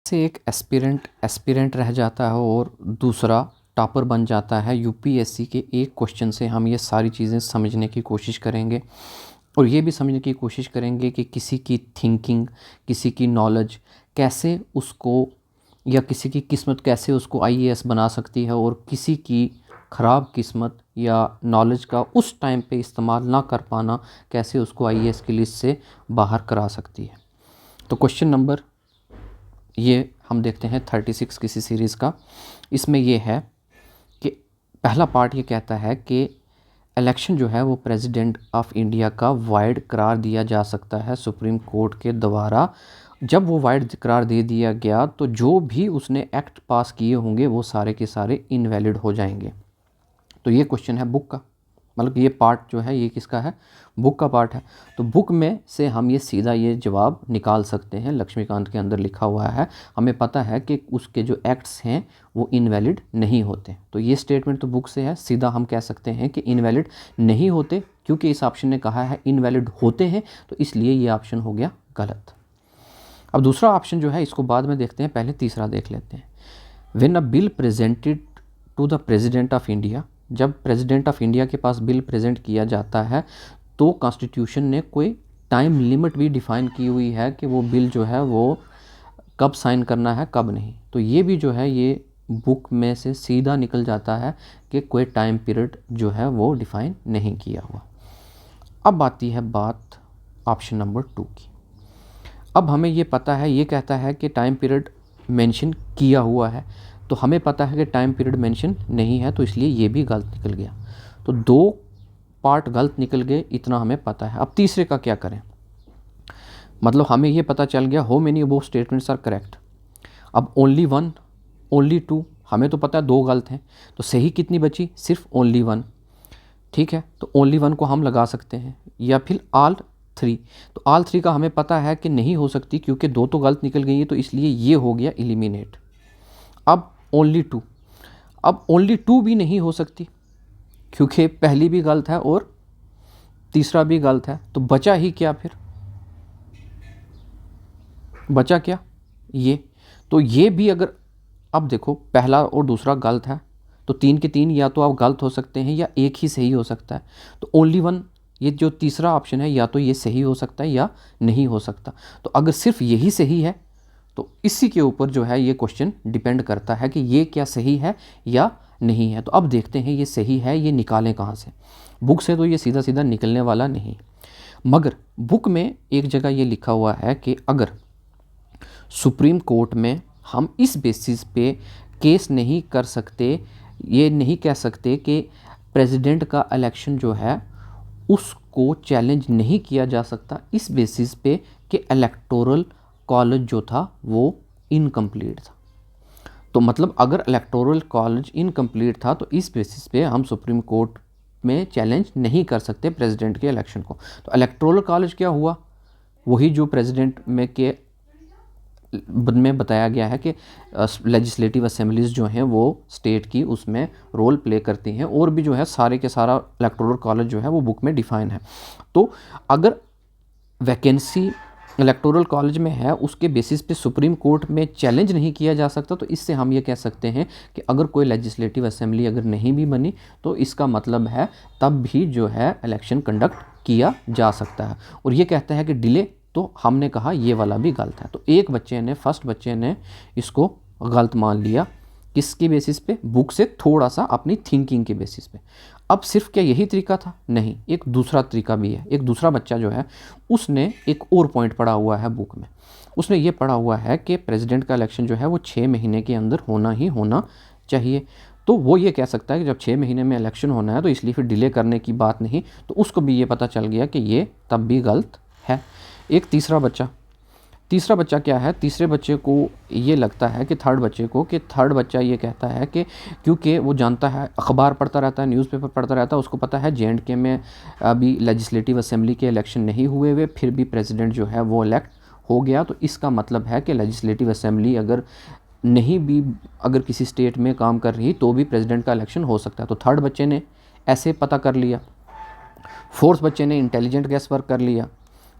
से एक एस्पिरेंट रह जाता है और दूसरा टॉपर बन जाता है। यूपीएससी के एक क्वेश्चन से हम ये सारी चीज़ें समझने की कोशिश करेंगे और ये भी समझने की कोशिश करेंगे कि किसी की थिंकिंग, किसी की नॉलेज कैसे उसको, या किसी की किस्मत कैसे उसको आईएएस बना सकती है और किसी की ख़राब किस्मत या नॉलेज का उस टाइम पे इस्तेमाल ना कर पाना कैसे उसको आईएएस की लिस्ट से बाहर करा सकती है। तो क्वेश्चन नंबर ये हम देखते हैं 36 किसी सीरीज़ का। इसमें ये है कि पहला पार्ट ये कहता है कि इलेक्शन जो है वो प्रेसिडेंट ऑफ इंडिया का वाइड करार दिया जा सकता है सुप्रीम कोर्ट के द्वारा। जब वो वाइड करार दे दिया गया तो जो भी उसने एक्ट पास किए होंगे वो सारे के सारे इनवैलिड हो जाएंगे। तो ये क्वेश्चन है बुक का, मतलब ये पार्ट जो है ये किसका है, बुक का पार्ट है। तो बुक में से हम ये सीधा ये जवाब निकाल सकते हैं। लक्ष्मीकांत के अंदर लिखा हुआ है, हमें पता है कि उसके जो एक्ट्स हैं वो इनवैलिड नहीं होते। तो ये स्टेटमेंट तो बुक से है, सीधा हम कह सकते हैं कि इनवैलिड नहीं होते, क्योंकि इस ऑप्शन ने कहा है इनवैलिड होते हैं, तो इसलिए ये ऑप्शन हो गया गलत। अब दूसरा ऑप्शन जो है इसको बाद में देखते हैं, पहले तीसरा देख लेते हैं। When a bill presented to the president of India, जब प्रेसिडेंट ऑफ इंडिया के पास बिल प्रेजेंट किया जाता है तो कॉन्स्टिट्यूशन ने कोई टाइम लिमिट भी डिफ़ाइन की हुई है कि वो बिल जो है वो कब साइन करना है कब नहीं। तो ये भी जो है ये बुक में से सीधा निकल जाता है कि कोई टाइम पीरियड जो है वो डिफ़ाइन नहीं किया हुआ। अब आती है बात ऑप्शन नंबर 2 की। अब हमें ये पता है, ये कहता है कि टाइम पीरियड मेंशन किया हुआ है, तो हमें पता है कि टाइम पीरियड मेंशन नहीं है, तो इसलिए ये भी गलत निकल गया। तो 2 पार्ट गलत निकल गए, इतना हमें पता है। अब तीसरे का क्या करें, मतलब हमें ये पता चल गया how many above statements are correct. अब ओनली 1, ओनली 2, हमें तो पता है 2 गलत हैं, तो सही कितनी बची, सिर्फ ओनली 1। ठीक है, तो ओनली 1 को हम लगा सकते हैं, या फिर ऑल 3। तो ऑल 3 का हमें पता है कि नहीं हो सकती, क्योंकि 2 तो गलत निकल गई है, तो इसलिए ये हो गया एलिमिनेट। अब ओनली 2, अब ओनली 2 भी नहीं हो सकती, क्योंकि पहली भी गलत है और तीसरा भी गलत है। तो बचा ही क्या फिर, बचा क्या, ये। तो ये भी अगर, अब देखो पहला और दूसरा गलत है, तो 3 के 3 या तो आप गलत हो सकते हैं या एक ही सही हो सकता है। तो ओनली 1, ये जो तीसरा ऑप्शन है, या तो ये सही हो सकता है या नहीं हो सकता। तो अगर सिर्फ यही सही है तो इसी के ऊपर जो है ये क्वेश्चन डिपेंड करता है कि ये क्या सही है या नहीं है। तो अब देखते हैं ये सही है, ये निकालें कहाँ से। बुक से तो ये सीधा सीधा निकलने वाला नहीं, मगर बुक में एक जगह ये लिखा हुआ है कि अगर सुप्रीम कोर्ट में हम इस बेसिस पे केस नहीं कर सकते, ये नहीं कह सकते कि प्रेसिडेंट का इलेक्शन जो है उसको चैलेंज नहीं किया जा सकता, इस बेसिस पे कि इलेक्टोरल कॉलेज जो था वो इनकम्प्लीट था। तो मतलब अगर इलेक्टोरल कॉलेज इनकम्प्लीट था तो इस बेसिस पे हम सुप्रीम कोर्ट में चैलेंज नहीं कर सकते प्रेसिडेंट के इलेक्शन को। तो इलेक्टोरल कॉलेज क्या हुआ, वही जो प्रेसिडेंट में बताया गया है कि लेजिस्लेटिव असेंबलीज जो हैं वो स्टेट की उसमें रोल प्ले करती हैं, और भी जो है सारे के सारा इलेक्टोरल कॉलेज जो है वो बुक में डिफाइन है। तो अगर वैकेंसी इलेक्टोरल कॉलेज में है उसके बेसिस पे सुप्रीम कोर्ट में चैलेंज नहीं किया जा सकता, तो इससे हम ये कह सकते हैं कि अगर कोई लेजिस्लेटिव असेंबली अगर नहीं भी बनी तो इसका मतलब है तब भी जो है इलेक्शन कंडक्ट किया जा सकता है। और ये कहता है कि डिले, तो हमने कहा ये वाला भी गलत है। तो एक बच्चे ने, फर्स्ट बच्चे ने इसको गलत मान लिया, किसके बेसिस पे, बुक से थोड़ा सा अपनी थिंकिंग के बेसिस पे। अब सिर्फ क्या यही तरीका था, नहीं, एक दूसरा तरीका भी है। एक दूसरा बच्चा जो है उसने एक और पॉइंट पढ़ा हुआ है बुक में, उसने ये पढ़ा हुआ है कि प्रेसिडेंट का इलेक्शन जो है वो 6 महीने के अंदर होना ही होना चाहिए। तो वो ये कह सकता है कि जब 6 महीने में इलेक्शन होना है तो इसलिए फिर डिले करने की बात नहीं। तो उसको भी ये पता चल गया कि ये तब भी गलत है। एक तीसरा बच्चा क्या है, तीसरे बच्चे को ये लगता है कि थर्ड बच्चा ये कहता है कि क्योंकि वो जानता है, अखबार पढ़ता रहता है, न्यूज़पेपर पढ़ता रहता है, उसको पता है J&K में अभी लेजिस्लेटिव असेंबली के इलेक्शन नहीं हुए हुए, फिर भी प्रेसिडेंट जो है वो इलेक्ट हो गया। तो इसका मतलब है कि लेजिस्लेटिव असेंबली अगर नहीं भी, अगर किसी स्टेट में काम कर रही तो भी प्रेसिडेंट का इलेक्शन हो सकता है। तो थर्ड बच्चे ने ऐसे पता कर लिया। फोर्थ बच्चे ने इंटेलिजेंट गैस वर्क कर लिया।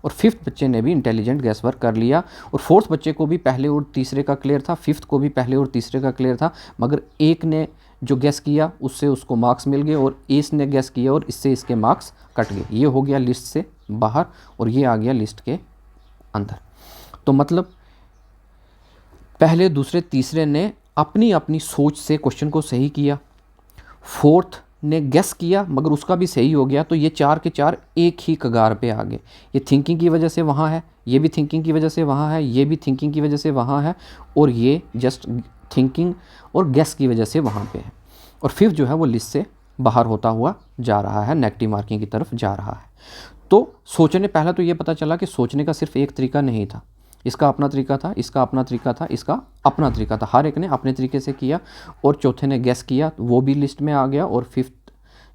और फिफ्थ बच्चे ने भी इंटेलिजेंट गैस वर्क कर लिया, और फोर्थ बच्चे को भी पहले और तीसरे का क्लियर था, फिफ्थ को भी पहले और तीसरे का क्लियर था, मगर एक ने जो गैस किया उससे उसको मार्क्स मिल गए, और इस ने गैस किया और इससे इसके मार्क्स कट गए। ये हो गया लिस्ट से बाहर और ये आ गया लिस्ट के अंदर। तो मतलब पहले, दूसरे, तीसरे ने अपनी अपनी सोच से क्वेश्चन को सही किया, फोर्थ ने गेस किया मगर उसका भी सही हो गया, तो ये चार के चार एक ही कगार पे आ गए। ये थिंकिंग की वजह से वहाँ है, ये भी थिंकिंग की वजह से वहाँ है, ये भी थिंकिंग की वजह से वहाँ है, और ये जस्ट थिंकिंग और गेस की वजह से वहाँ पे है। और फिफ्थ जो है वो लिस्ट से बाहर होता हुआ जा रहा है, नेगेटिव मार्किंग की तरफ जा रहा है। तो सोचने, पहला तो ये पता चला कि सोचने का सिर्फ एक तरीका नहीं था, इसका अपना तरीका था, इसका अपना तरीका था, इसका अपना तरीका था, हर एक ने अपने तरीके से किया। और चौथे ने गेस किया, वो भी लिस्ट में आ गया, और फिफ्थ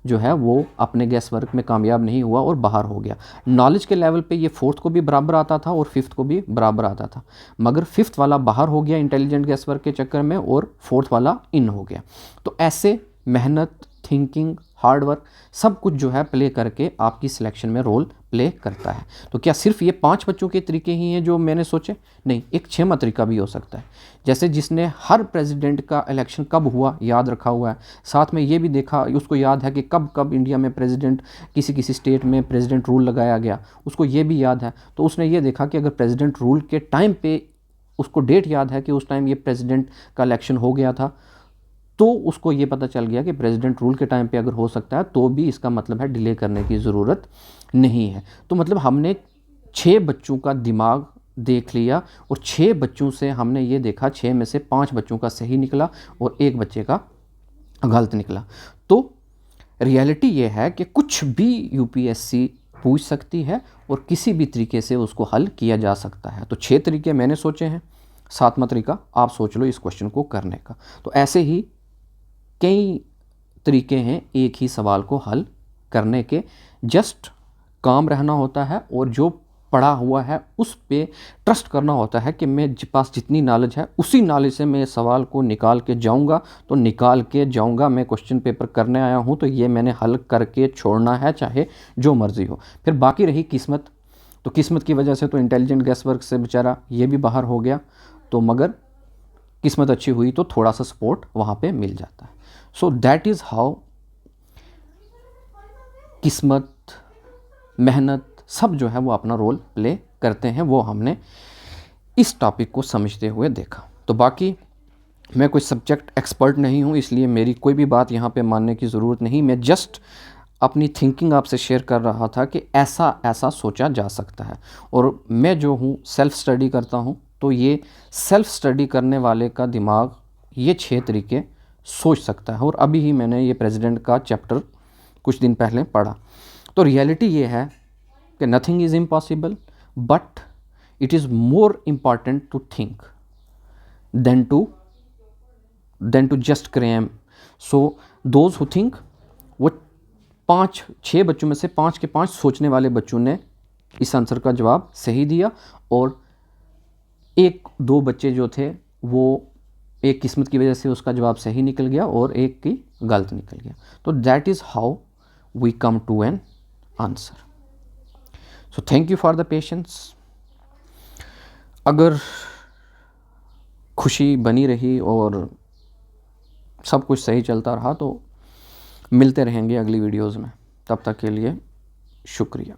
जो है वो अपने गेस वर्क में कामयाब नहीं हुआ और बाहर हो गया। नॉलेज के लेवल पे ये फोर्थ को भी बराबर आता था और फिफ्थ को भी बराबर आता था, मगर फिफ्थ वाला बाहर हो गया इंटेलिजेंट गेस वर्क के चक्कर में, और फोर्थ वाला इन हो गया। तो ऐसे मेहनत, थिंकिंग, हार्ड वर्क सब कुछ जो है प्ले करके आपकी सिलेक्शन में रोल प्ले करता है। तो क्या सिर्फ ये 5 बच्चों के तरीके ही हैं जो मैंने सोचे? नहीं, एक 6वां तरीका भी हो सकता है। जैसे जिसने हर प्रेसिडेंट का इलेक्शन कब हुआ याद रखा हुआ है, साथ में ये भी देखा, उसको याद है कि कब कब इंडिया में प्रेसिडेंट, किसी किसी स्टेट में प्रेसिडेंट रूल लगाया गया, उसको ये भी याद है। तो उसने ये देखा कि अगर प्रेसिडेंट रूल के टाइम पे उसको डेट याद है कि उस टाइम ये प्रेसिडेंट का इलेक्शन हो गया था, तो उसको ये पता चल गया कि प्रेसिडेंट रूल के टाइम पे अगर हो सकता है तो भी इसका मतलब है डिले करने की ज़रूरत नहीं है। तो मतलब हमने 6 बच्चों का दिमाग देख लिया, और 6 बच्चों से हमने ये देखा 6 में से 5 बच्चों का सही निकला और 1 बच्चे का गलत निकला। तो रियलिटी ये है कि कुछ भी यूपीएससी पूछ सकती है और किसी भी तरीके से उसको हल किया जा सकता है। तो 6 तरीके मैंने सोचे हैं, 7वां तरीका आप सोच लो इस क्वेश्चन को करने का। तो ऐसे ही कई तरीके हैं एक ही सवाल को हल करने के, जस्ट काम रहना होता है और जो पढ़ा हुआ है उस पे ट्रस्ट करना होता है कि मेरे पास जितनी नॉलेज है उसी नॉलेज से मैं सवाल को निकाल के जाऊंगा, तो निकाल के जाऊंगा। मैं क्वेश्चन पेपर करने आया हूं तो ये मैंने हल करके छोड़ना है, चाहे जो मर्ज़ी हो। फिर बाकी रही किस्मत, तो किस्मत की वजह से तो इंटेलिजेंट गेस वर्क से बेचारा ये भी बाहर हो गया, तो मगर किस्मत अच्छी हुई तो थोड़ा सा सपोर्ट वहाँ पे मिल जाता है। सो दैट इज़ हाउ किस्मत, मेहनत सब जो है वो अपना रोल प्ले करते हैं, वो हमने इस टॉपिक को समझते हुए देखा। तो बाकी मैं कोई सब्जेक्ट एक्सपर्ट नहीं हूँ, इसलिए मेरी कोई भी बात यहाँ पे मानने की ज़रूरत नहीं। मैं जस्ट अपनी थिंकिंग आपसे शेयर कर रहा था कि ऐसा ऐसा सोचा जा सकता है। और मैं जो हूँ सेल्फ़ स्टडी करता हूँ, तो ये सेल्फ़ स्टडी करने वाले का दिमाग ये 6 तरीके सोच सकता है। और अभी ही मैंने ये प्रेसिडेंट का चैप्टर कुछ दिन पहले पढ़ा। तो रियलिटी ये है कि nothing is impossible, but it is more important to think than to just cram. So those who think, वो 6 बच्चों में से 5 के 5 सोचने वाले बच्चों ने इस आंसर का जवाब सही दिया, और 1-2 बच्चे जो थे वो एक किस्मत की वजह से उसका जवाब सही निकल गया और एक की गलत निकल गया। तो that is how we come to an answer. So thank you for the patience. अगर खुशी बनी रही और सब कुछ सही चलता रहा तो मिलते रहेंगे अगली वीडियोज़ में। तब तक के लिए शुक्रिया।